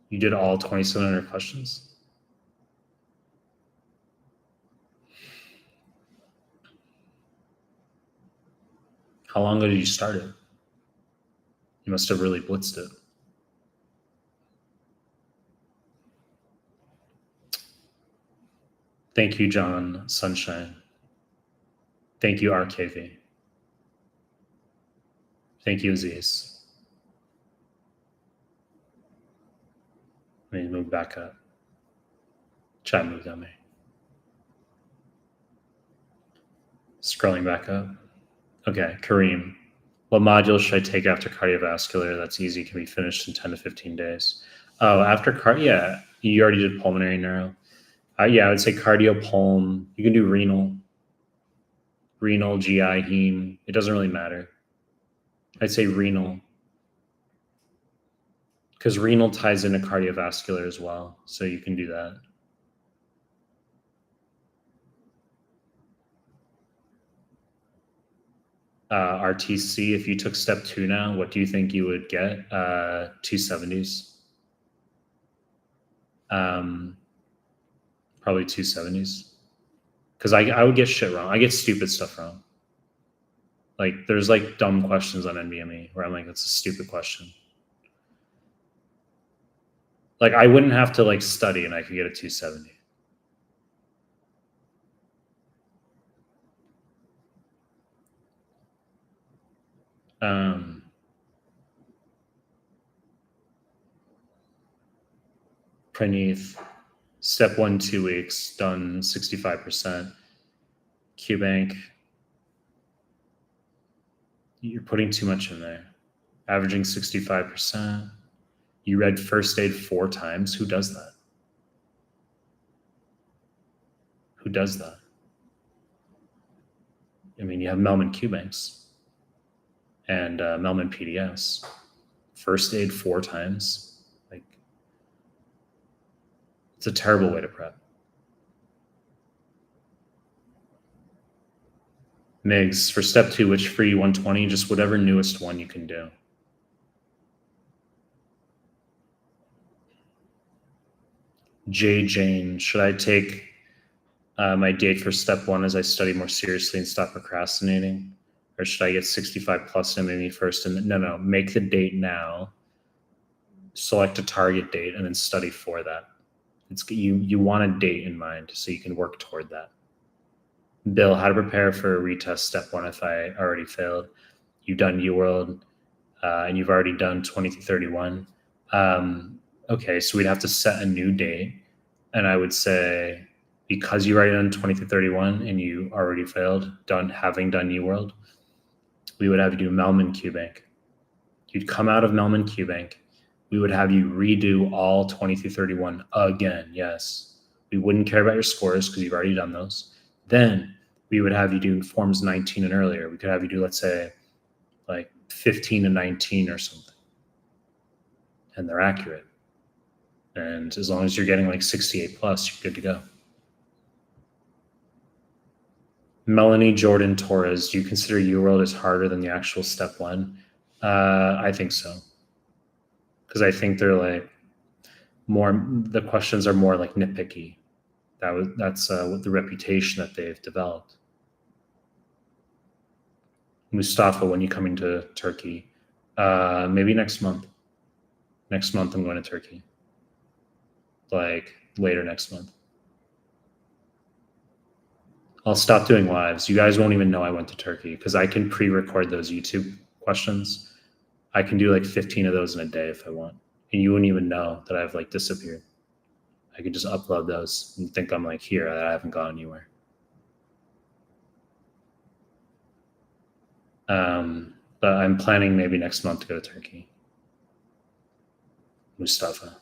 S1: You did all 2,700 questions? How long ago did you start it? You must have really blitzed it. Thank you, John Sunshine. Thank you, RKV. Thank you, Aziz. Let me move back up. Chat moved on me. Scrolling back up. Okay, Kareem. What modules should I take after cardiovascular? That's easy, can be finished in 10 to 15 days. Oh, after yeah, you already did pulmonary neuro. Yeah, I would say cardio, pulm. You can do renal, GI, heme. It doesn't really matter. I'd say renal, because renal ties into cardiovascular as well. So you can do that. RTC, if you took step 2 now, what do you think you would get? 270s. Probably 270s. Because I would get shit wrong. I get stupid stuff wrong. Like there's like dumb questions on NBME where I'm like, that's a stupid question. Like I wouldn't have to like study and I could get a 270. Praneeth, step 1, 2 weeks, done 65%. QBank, you're putting too much in there. Averaging 65%. You read first aid 4 times. Who does that? Who does that? I mean, you have Mehlman QBanks and Mehlman PDS. First aid 4 times. Like, it's a terrible way to prep. Migs, for step 2, which free 120? Just whatever newest one you can do. J. Jane, should I take My date for step 1 is I study more seriously and stop procrastinating. Or should I get 65 plus NBME first? And no, make the date now. Select a target date and then study for that. You want a date in mind so you can work toward that. Bill, how to prepare for a retest step 1 if I already failed? You've done UWorld and you've already done 20 through 31. Okay, so we'd have to set a new date. And I would say, because you already done 20 through 31 and you already failed, having done UWorld, we would have you do Mehlman QBank. You'd come out of Mehlman QBank. We would have you redo all 20 through 31 again. Yes. We wouldn't care about your scores because you've already done those. Then we would have you do forms 19 and earlier. We could have you do, let's say, like 15 and 19 or something. And they're accurate. And as long as you're getting like 68 plus, you're good to go. Melanie Jordan Torres, do you consider UWorld as harder than the actual step 1? I think so. Because I think they're like the questions are more like nitpicky. That's what the reputation that they've developed. Mustafa, when you coming to Turkey? Maybe next month. Next month I'm going to Turkey. Like later next month. I'll stop doing lives. You guys won't even know I went to Turkey because I can pre-record those YouTube questions. I can do like 15 of those in a day if I want. And you wouldn't even know that I've like disappeared. I could just upload those and think I'm like here, that I haven't gone anywhere. But I'm planning maybe next month to go to Turkey. Mustafa.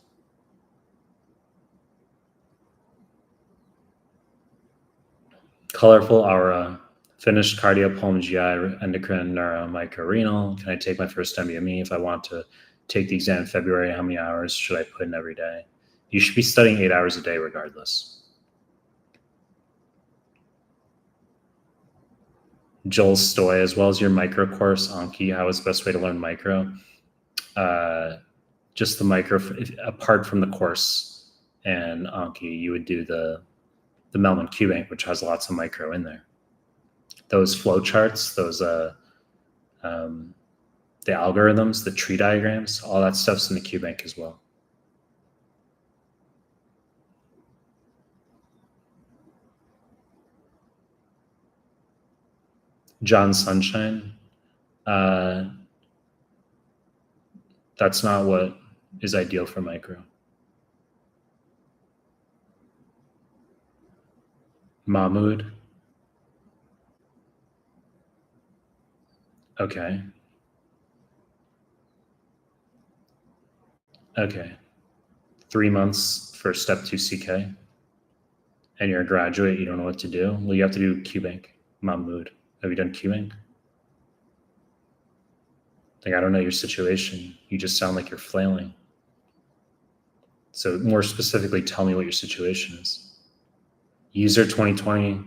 S1: Colorful aura, finished cardio, pulm, GI, endocrine, neuro, microrenal. Can I take my first NBME if I want to take the exam in February? How many hours should I put in every day? You should be studying 8 hours a day regardless. Joel Stoy, as well as your micro course, Anki, how is the best way to learn micro? Just the micro, apart from the course and Anki, you would do the Mehlman QBank, which has lots of micro in there. Those flow charts, those the algorithms, the tree diagrams, all that stuff's in the QBank as well. John Sunshine, that's not what is ideal for micro. Mahmoud. Okay. Okay. 3 months for step 2 CK. And you're a graduate, you don't know what to do. Well, you have to do QBank. Mahmoud. Have you done QBank? Like, I don't know your situation. You just sound like you're flailing. So more specifically, tell me what your situation is. User 2020,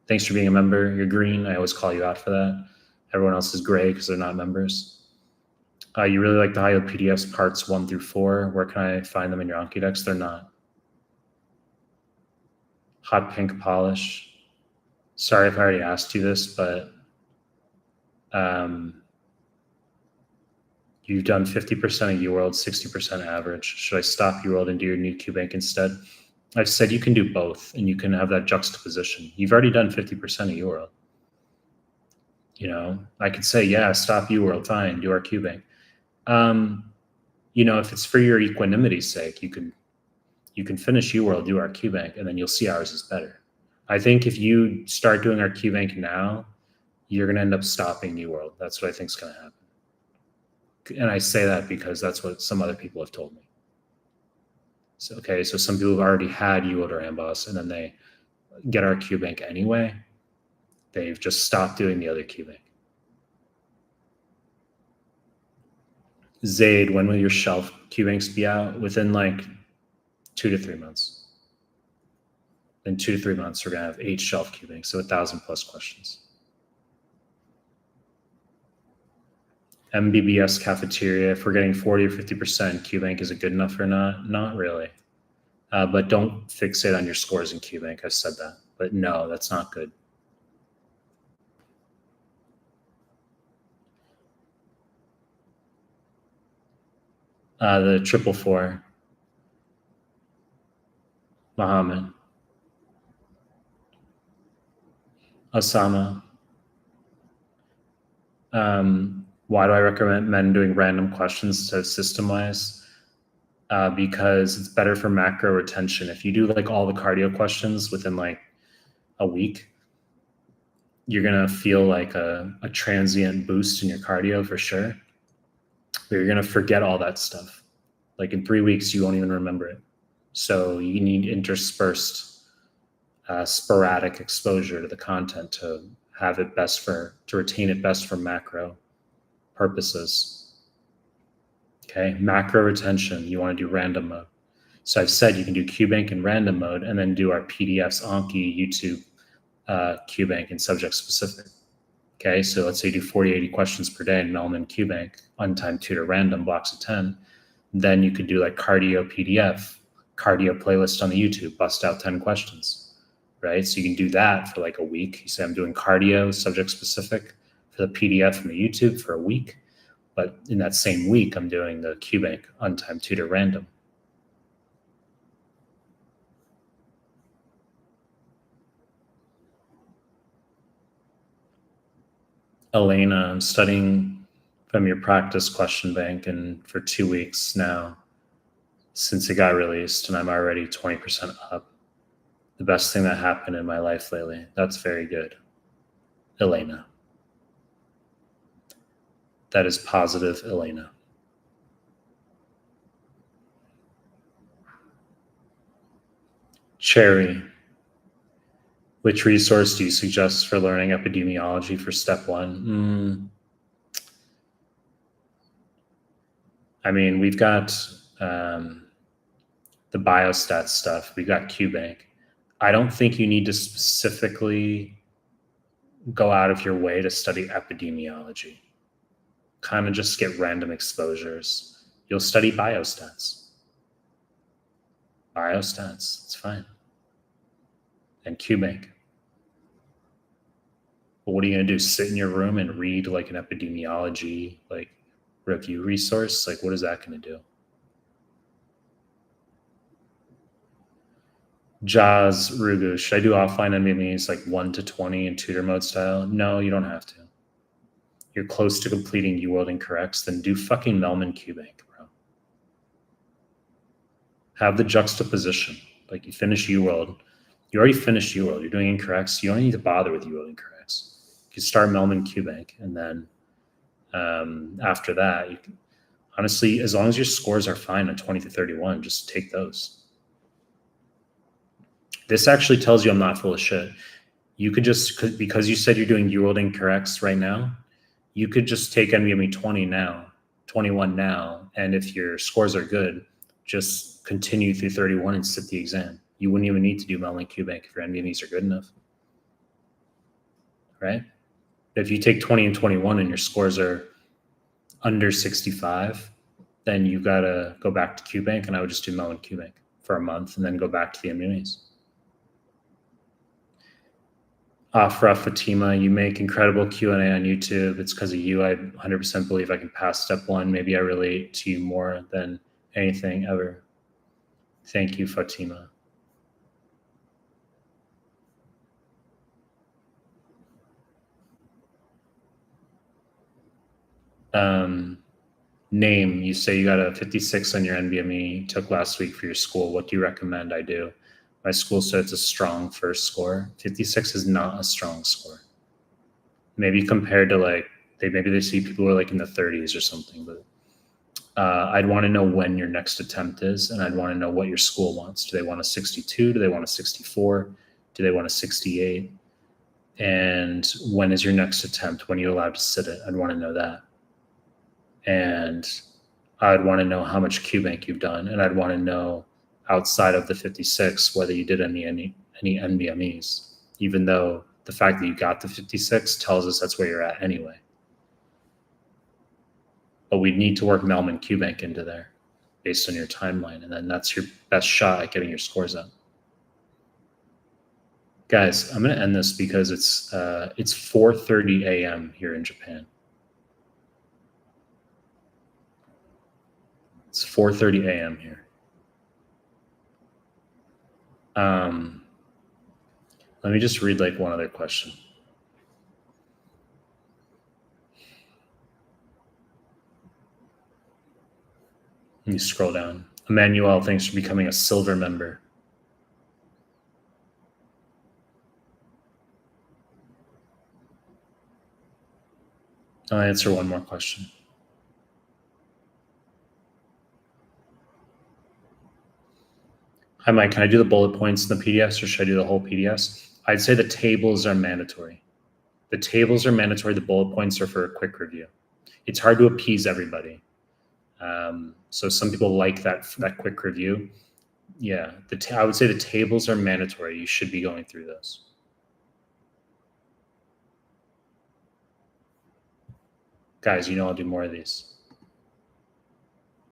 S1: thanks for being a member. You're green. I always call you out for that. Everyone else is gray because they're not members. You really like the high-yield PDFs parts 1 through 4. Where can I find them in your Anki decks? They're not. Hot pink polish. Sorry if I already asked you this, but you've done 50% of UWorld, 60% average. Should I stop UWorld and do your new QBank instead? I've said you can do both and you can have that juxtaposition. You've already done 50% of UWorld. You know, I could say, yeah, stop UWorld, fine, do our QBank. You know, if it's for your equanimity's sake, you can finish UWorld, do our QBank, and then you'll see ours is better. I think if you start doing our QBank now, you're going to end up stopping UWorld. That's what I think is going to happen. And I say that because that's what some other people have told me. So, okay, so some people have already had UWorld or Amboss, and then they get our QBank anyway. They've just stopped doing the other QBank. Zaid, when will your shelf QBanks be out? Within like 2 to 3 months. In 2 to 3 months, we're going to have 8 shelf QBanks, so 1,000 plus questions. MBBS cafeteria, if we're getting 40 or 50%, QBank, is it good enough or not? Not really. But don't fixate on your scores in QBank. I've said that. but no, that's not good. The 444, Muhammad, Osama. Why do I recommend doing random questions instead of system-wise? Because it's better for macro retention. If you do like all the cardio questions within like a week, you're gonna feel like a transient boost in your cardio for sure. But you're gonna forget all that stuff. Like in 3 weeks, you won't even remember it. So you need interspersed, sporadic exposure to the content to have it to retain it best for macro purposes. Okay, macro retention, you want to do random mode. So I've said you can do QBank in random mode and then do our PDFs, Anki, YouTube, QBank, and subject specific. Okay, so let's say you do 40, 80 questions per day in Mehlman QBank, untimed tutor random, blocks of 10. Then you could do like cardio PDF, cardio playlist on the YouTube, bust out 10 questions, right? So you can do that for like a week. You say I'm doing cardio, subject specific for the PDF from the YouTube for a week. But in that same week, I'm doing the QBank untimed tutor random. Elena, I'm studying from your practice question bank and for 2 weeks now since it got released, and I'm already 20% up. The best thing that happened in my life lately. That's very good. Elena. That is positive, Elena. Cherry. Which resource do you suggest for learning epidemiology for step 1? I mean, we've got the biostat stuff. We've got QBank. I don't think you need to specifically go out of your way to study epidemiology. Kind of just get random exposures. You'll study biostats. Biostats, it's fine. And QBank. But what are you going to do? Sit in your room and read like an epidemiology like review resource? Like, what is that going to do? Jazz Rugu, should I do offline NBMEs like 1 to 20 in tutor mode style? No, you don't have to. You're close to completing UWorld incorrects, then do fucking Mehlman QBank, bro. Have the juxtaposition. Like you finish UWorld. You already finished UWorld. You're doing incorrects. You don't need to bother with UWorld incorrects. You can start Mehlman QBank, and then after that, you can, honestly, as long as your scores are fine at 20 to 31, just take those. This actually tells you I'm not full of shit. You could just, because you said you're doing UWorld incorrects right now, you could just take NBME 20 now, 21 now, and if your scores are good, just continue through 31 and sit the exam. You wouldn't even need to do Mehlman QBank if your NBMEs are good enough, right? If you take 20 and 21 and your scores are under 65, then you gotta go back to QBank, and I would just do Mehlman QBank for a month and then go back to the NBMEs. Afra Fatima, you make incredible Q&A on YouTube. It's because of you. I 100% believe I can pass step 1. Maybe I relate to you more than anything ever. Thank you, Fatima. Name, you say you got a 56 on your NBME, you took last week for your school. What do you recommend I do? My school said it's a strong first score. 56 is not a strong score. Maybe compared to like, maybe they see people who are like in the 30s or something, but I'd want to know when your next attempt is, and I'd want to know what your school wants. Do they want a 62? Do they want a 64? Do they want a 68? And when is your next attempt? When are you allowed to sit it? I'd want to know that. And I'd want to know how much QBank you've done, and I'd want to know outside of the 56 whether you did any NBMEs, even though the fact that you got the 56 tells us that's where you're at anyway. But we'd need to work Mehlman QBank into there based on your timeline, and then that's your best shot at getting your scores up. Guys, I'm going to end this because it's 4:30 a.m. here in Japan. It's 4:30 a.m. here. Let me just read like one other question. Let me scroll down. Emmanuel, thanks for becoming a silver member. I'll answer one more question. Hi, Mike. Can I do the bullet points in the PDFs or should I do the whole PDFs? I'd say the tables are mandatory. The tables are mandatory. The bullet points are for a quick review. It's hard to appease everybody. So some people like that quick review. Yeah, I would say the tables are mandatory. You should be going through those. Guys, I'll do more of these.